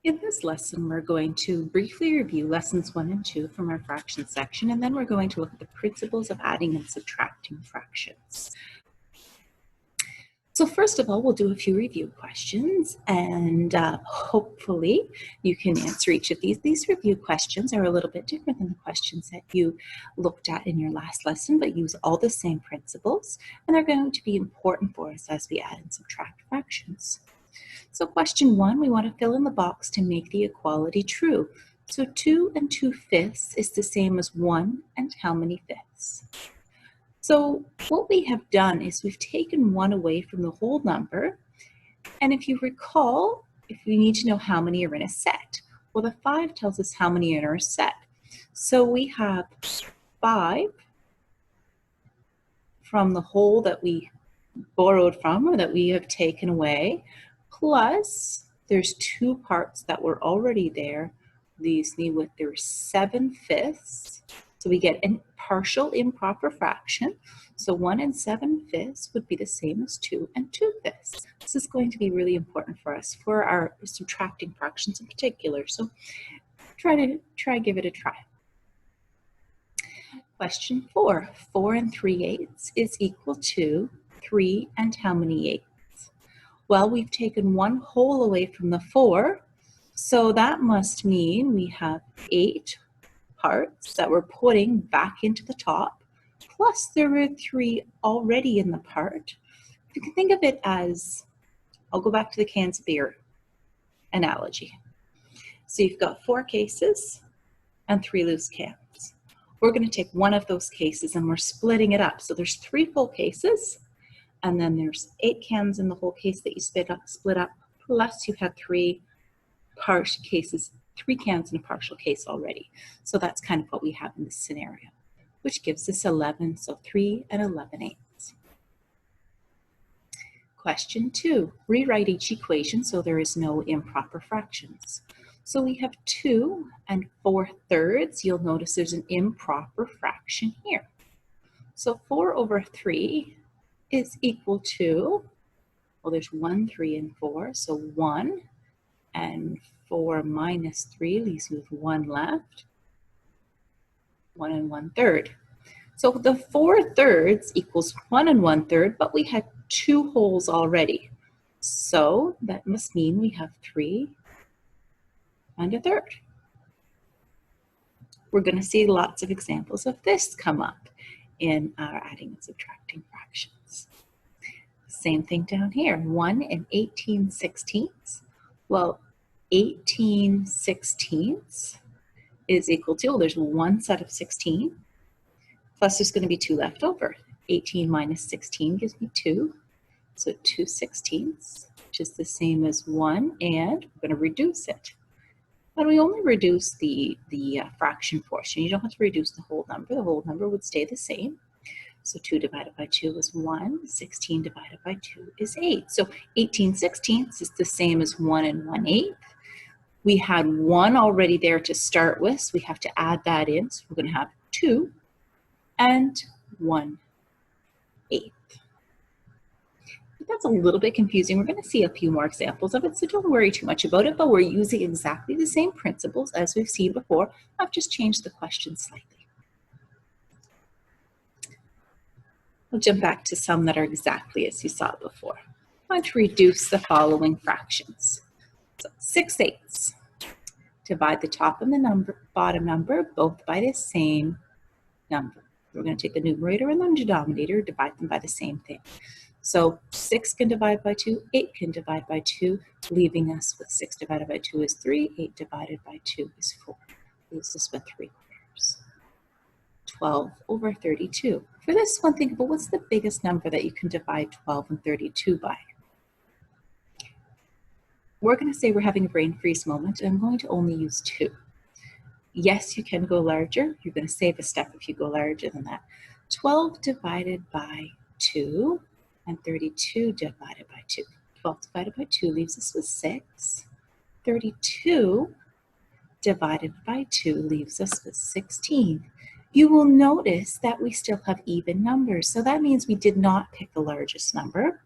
In this lesson, we're going to briefly review lessons 1 and 2 from our fraction section, and then we're going to look at the principles of adding and subtracting fractions. So first of all, we'll do a few review questions, and hopefully you can answer each of these. These review questions are a little bit different than the questions that you looked at in your last lesson, but use all the same principles, and they're going to be important for us as we add and subtract fractions. So question 1, we want to fill in the box to make the equality true. So 2 and 2/5 is the same as 1 and how many fifths? So what we have done is we've taken 1 away from the whole number. And if you recall, if we need to know how many are in a set, well, the 5 tells us how many are in a set. So we have 5 from the whole that we borrowed from or that we have taken away, plus there's 2 parts that were already there, leaves me with their 7/5. So we get a partial improper fraction. So 1 and 7/5 would be the same as 2 and 2/5. This is going to be really important for us for our subtracting fractions in particular. So give it a try. Question 4, 4 and 3/8 is equal to 3 and how many eighths? Well, we've taken 1 whole away from the 4, so that must mean we have 8 parts that we're putting back into the top, plus there were 3 already in the part. You can think of it as, I'll go back to the cans of beer analogy. So you've got 4 cases and 3 loose cans. We're going to take one of those cases and we're splitting it up. So there's 3 full cases, and then there's 8 cans in the whole case that you split up, plus you have 3 partial cases, 3 cans in a partial case already. So that's kind of what we have in this scenario, which gives us 11, so 3 and 11/8. Question 2, rewrite each equation so there is no improper fractions. So we have 2 and 4/3. You'll notice there's an improper fraction here. So 4/3 is equal to, well, there's 1, 3, and 4. So 1 and 4 minus 3 leaves you with 1 left. 1 and 1/3. So the 4/3 equals 1 and 1/3, but we had 2 wholes already. So that must mean we have 3 and 1/3. We're going to see lots of examples of this come up in our adding and subtracting fractions. Same thing down here, 1 and 18/16. Well, 18/16 is equal to, well, there's 1 set of 16, plus there's going to be 2 left over. 18 minus 16 gives me 2, so 2/16, which is the same as 1, and we're going to reduce it. But we only reduce the fraction portion. You don't have to reduce the whole number. The whole number would stay the same. So 2 divided by 2 is 1. 16 divided by 2 is 8. So 18/16 is the same as 1 and 1/8. We had 1 already there to start with, so we have to add that in. So we're going to have 2 and 1/8. That's a little bit confusing. We're going to see a few more examples of it, so don't worry too much about it, but we're using exactly the same principles as we've seen before. I've just changed the question slightly. We'll jump back to some that are exactly as you saw before. I'm going to reduce the following fractions. So 6/8. Divide the top and the bottom number both by the same number. We're going to take the numerator and the denominator, divide them by the same thing. So 6 can divide by 2, 8 can divide by 2, leaving us with 6 divided by 2 is 3, 8 divided by 2 is 4. Leaves us with 3/4. 12/32. For this one, think about what's the biggest number that you can divide 12 and 32 by? We're going to say we're having a brain freeze moment, and I'm going to only use 2. Yes, you can go larger. You're going to save a step if you go larger than that. 12 divided by 2 and 32 divided by 2. 12 divided by 2 leaves us with 6. 32 divided by 2 leaves us with 16. You will notice that we still have even numbers. So that means we did not pick the largest number.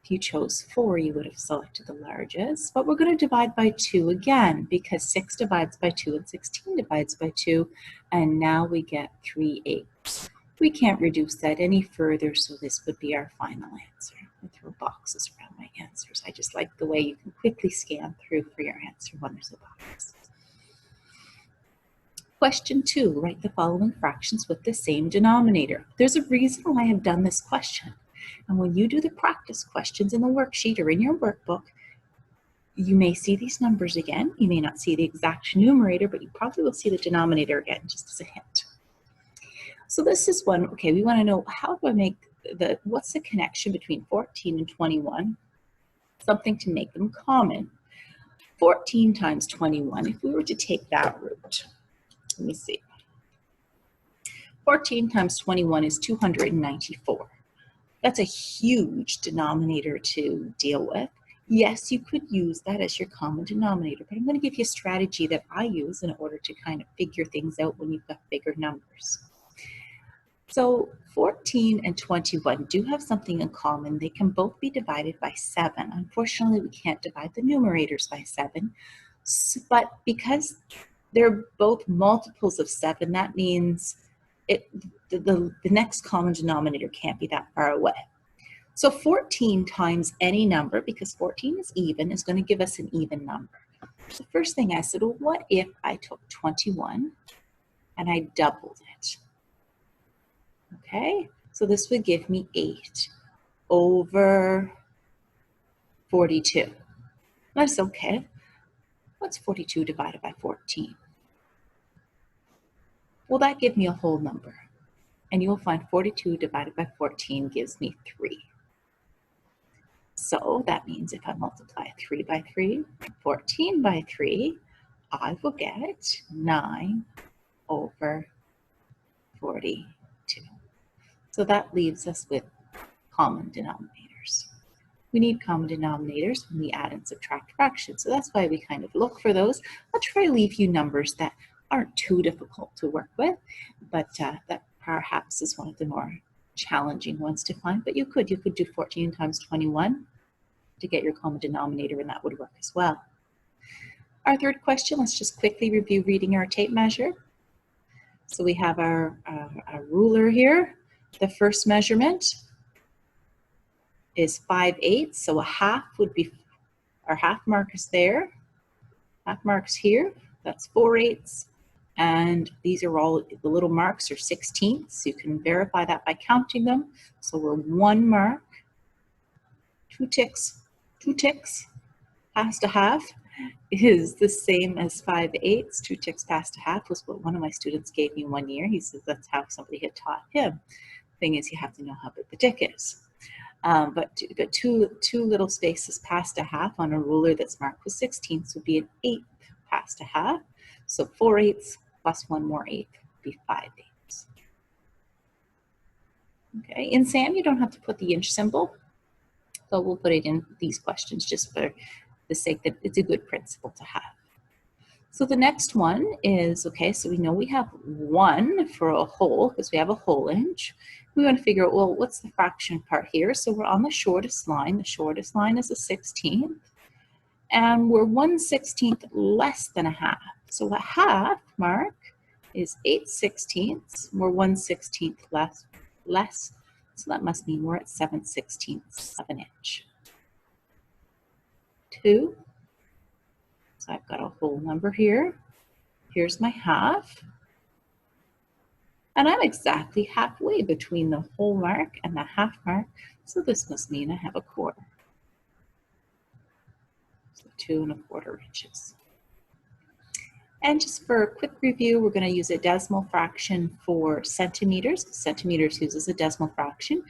If you chose 4, you would have selected the largest, but we're going to divide by 2 again because 6 divides by 2 and 16 divides by 2, and now we get 3/8. We can't reduce that any further, so this would be our final answer. I throw boxes around my answers. I just like the way you can quickly scan through for your answer when there's a box. Question 2, write the following fractions with the same denominator. There's a reason why I have done this question. And when you do the practice questions in the worksheet or in your workbook, you may see these numbers again. You may not see the exact numerator, but you probably will see the denominator again, just as a hint. So this is one, okay, we want to know how do I make what's the connection between 14 and 21? Something to make them common. 14 times 21, if we were to take that route, let me see. 14 times 21 is 294. That's a huge denominator to deal with. Yes, you could use that as your common denominator, but I'm going to give you a strategy that I use in order to kind of figure things out when you've got bigger numbers. So 14 and 21 do have something in common. They can both be divided by 7. Unfortunately, we can't divide the numerators by 7, but because they're both multiples of 7, that means the next common denominator can't be that far away. So 14 times any number, because 14 is even, is going to give us an even number. The first thing I said, well, what if I took 21 and I doubled it? Okay, so this would give me 8 over 42. That's okay. What's 42 divided by 14? Well, that gives me a whole number. And you'll find 42 divided by 14 gives me 3. So that means if I multiply 3 by 3, 14 by 3, I will get 9 over 42. So that leaves us with common denominators. We need common denominators when we add and subtract fractions. So that's why we kind of look for those. I'll try to leave you numbers that aren't too difficult to work with, but that perhaps is one of the more challenging ones to find. But you could do 14 times 21 to get your common denominator, and that would work as well. Our third question, let's just quickly review reading our tape measure. So we have our ruler here. The first measurement is 5/8, so a half would be, our half mark is there. Half mark's here, that's 4/8. And these are all, the little marks are 16ths. You can verify that by counting them. So we're 1 mark, 2 ticks, 2 ticks, past a half is the same as 5/8. 2 ticks past a half was what one of my students gave me one year. He said that's how somebody had taught him. Thing is, you have to know how big the tick is. But two little spaces past a half on a ruler that's marked with 16ths would be an 1/8 past a half. So 4/8 plus 1 more 1/8 would be 5/8. Okay, in SAM you don't have to put the inch symbol, but we'll put it in these questions just for the sake that it's a good principle to have. So the next one is, okay, so we know we have 1 for a whole because we have a whole inch. We want to figure out, well, what's the fraction part here? So we're on the shortest line. The shortest line is a 16th. And we're 1/16 less than a half. So a half mark is 8/16. We're 1/16 less. So that must mean we're at 7/16 of an inch. 2. So I've got a whole number here. Here's my half. And I'm exactly halfway between the whole mark and the half mark. So this must mean I have a quarter. So 2 1/4 inches. And just for a quick review, we're going to use a decimal fraction for centimeters. Centimeters uses a decimal fraction.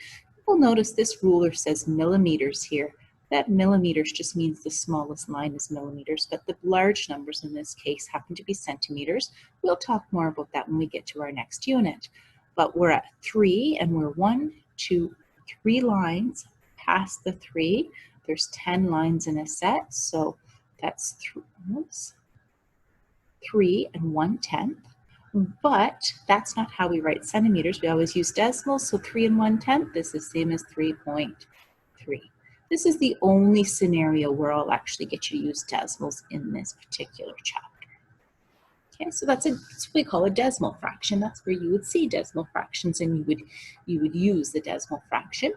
You'll notice this ruler says millimeters here. That millimeters just means the smallest line is millimeters, but the large numbers in this case happen to be centimeters. We'll talk more about that when we get to our next unit. But we're at 3, and we're 1, 2, 3 lines past the 3. There's 10 lines in a set, so that's 3 and 1/10. But that's not how we write centimeters. We always use decimals, so 3 and 1/10 is the same as 3.3. This is the only scenario where I'll actually get you to use decimals in this particular chapter. Okay, so that's what we call a decimal fraction. That's where you would see decimal fractions and you would use the decimal fraction.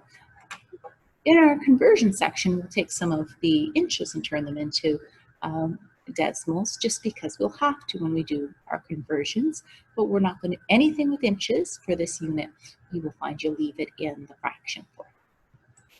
In our conversion section, we'll take some of the inches and turn them into decimals, just because we'll have to when we do our conversions, but we're not going to anything with inches for this unit. You will find you'll leave it in the fraction.